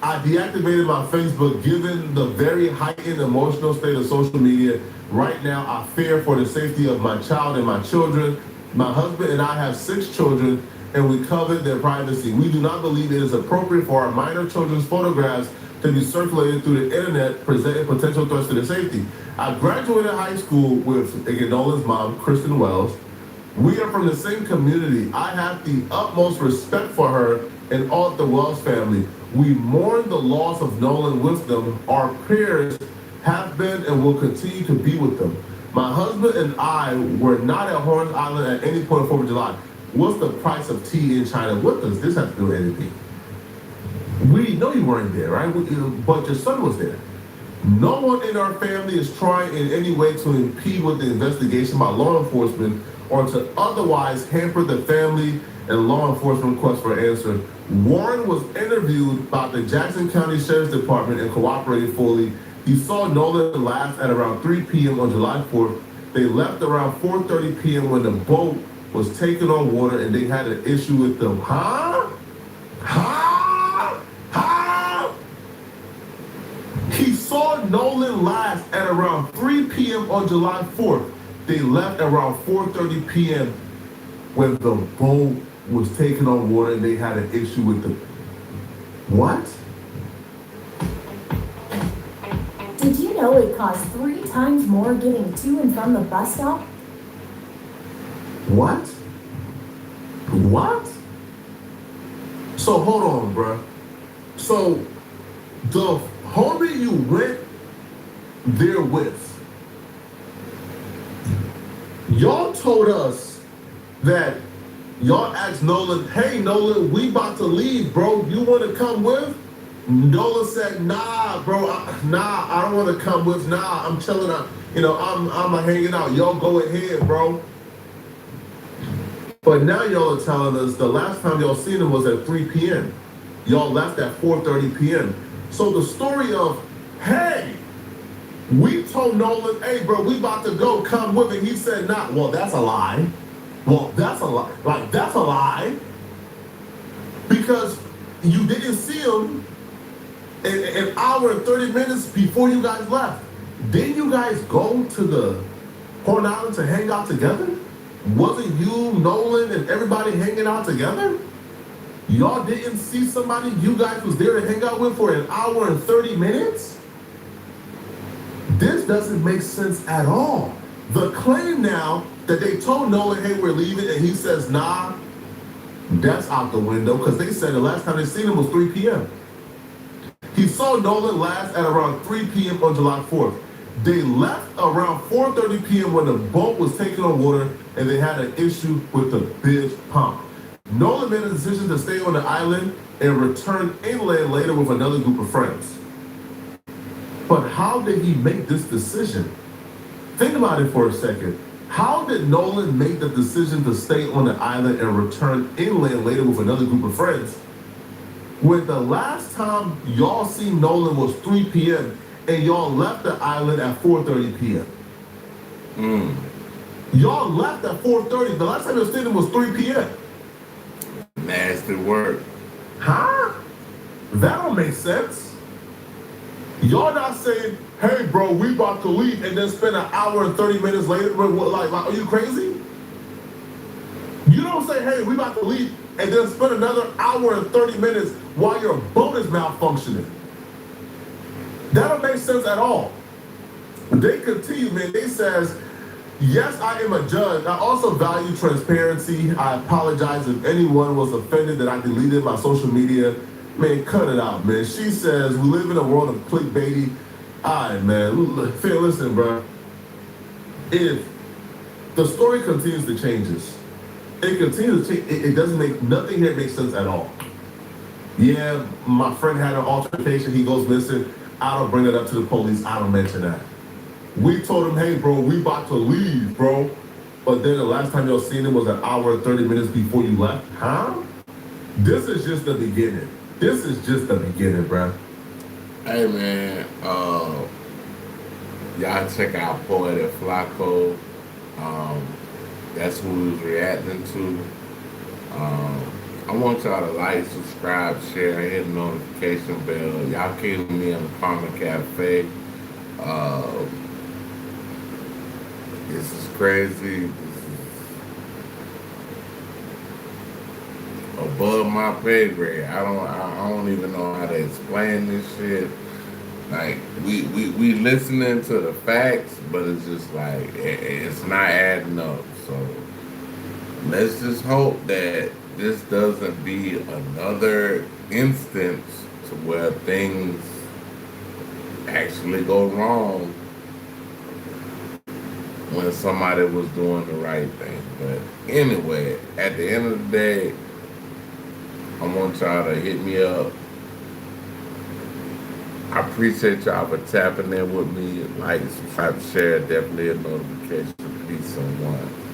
I deactivated my Facebook given the very heightened emotional state of social media. Right now, I fear for the safety of my child and my children. My husband and I have 6 children, and we covet their privacy. We do not believe it is appropriate for our minor children's photographs to be circulated through the internet, presenting potential threats to their safety. I graduated high school with Nolan's mom, Kristen Wells. We are from the same community. I have the utmost respect for her and all of the Wells family. We mourn the loss of Nolan with them. Our prayers have been and will continue to be with them. My husband and I were not at Horn Island at any point on 4th of July. What's the price of tea in China? What does this have to do with anything? We know you weren't there, right? But your son was there. No one in our family is trying in any way to impede with the investigation by law enforcement or to otherwise hamper the family and law enforcement request for answer. Warren was interviewed by the Jackson County Sheriff's Department and cooperated fully. He saw Nolan last at around 3 p.m. on July 4th. They left around 4:30 p.m. when the boat was taken on water and they had an issue with them. He saw Nolan last at around 3 p.m. on July 4th. They left around 4:30 p.m. when the boat was taken on water and they had an issue with them. What? Did you know it costs 3 times more getting to and from the bus stop? What? What? So hold on, bruh. So the homie you went there with, y'all told us that y'all asked Nolan, hey Nolan, we about to leave, bro. You want to come with? Nolan said, nah, bro, I don't want to come with. Nah, I'm chilling out. I'm hanging out. Y'all go ahead, bro. But now y'all are telling us the last time y'all seen him was at 3 p.m. Y'all left at 4:30 p.m. So the story of, hey, we told Nolan, hey, bro, we about to go, come with me. He said, nah. Well, that's a lie. Well, that's a lie. Like, that's a lie. Because you didn't see him an hour and 30 minutes before you guys left. Didn't you guys go to the Horn Island to hang out together? Wasn't you, Nolan, and everybody hanging out together? Y'all didn't see somebody you guys was there to hang out with for an hour and 30 minutes? This doesn't make sense at all. The claim now that they told Nolan, hey, we're leaving, and he says, nah, that's out the window, because they said the last time they seen him was 3 p.m. He saw Nolan last at around 3 p.m. on July 4th. They left around 4:30 p.m. when the boat was taken on water and they had an issue with the bridge pump. Nolan made a decision to stay on the island and return inland later with another group of friends. But how did he make this decision? Think about it for a second. How did Nolan make the decision to stay on the island and return inland later with another group of friends when the last time y'all seen Nolan was 3 p.m. and y'all left the island at 4:30 p.m.? Y'all left at 4:30. The last time you seen him was 3 p.m. Nasty work. Huh? That don't make sense. Y'all not saying, hey, bro, we about to leave, and then spend an hour and 30 minutes later. Like, are you crazy? You don't say, hey, we about to leave, and then spend another hour and 30 minutes while your boat is malfunctioning. That don't make sense at all. They continue, man. They says, yes, I am a judge. I also value transparency. I apologize if anyone was offended that I deleted my social media. Man, cut it out, man. She says, we live in a world of clickbaity. All right, man. Phil, listen, bro. If The story continues to change. It continues to change. It doesn't make, nothing here makes sense at all. Yeah, my friend had an altercation. He goes missing. I don't bring it up to the police. I don't mention that. We told him, hey, bro, we about to leave, bro. But then the last time y'all seen him was an hour and 30 minutes before you left. Huh? This is just the beginning. This is just the beginning, bro. Hey, man. Y'all check out Poetic Flacco. That's who we was reacting to. I want y'all to like, subscribe, share, hit the notification bell. Y'all keep me in the Karma Cafe. This is crazy. This is above my pay grade. I don't even know how to explain this shit. Like we listening to the facts, but it's just like it's not adding up. So let's just hope that this doesn't be another instance to where things actually go wrong when somebody was doing the right thing. But anyway, at the end of the day, I want y'all to hit me up. I appreciate y'all for tapping in with me. Like, subscribe, share, definitely a notification. Peace and one.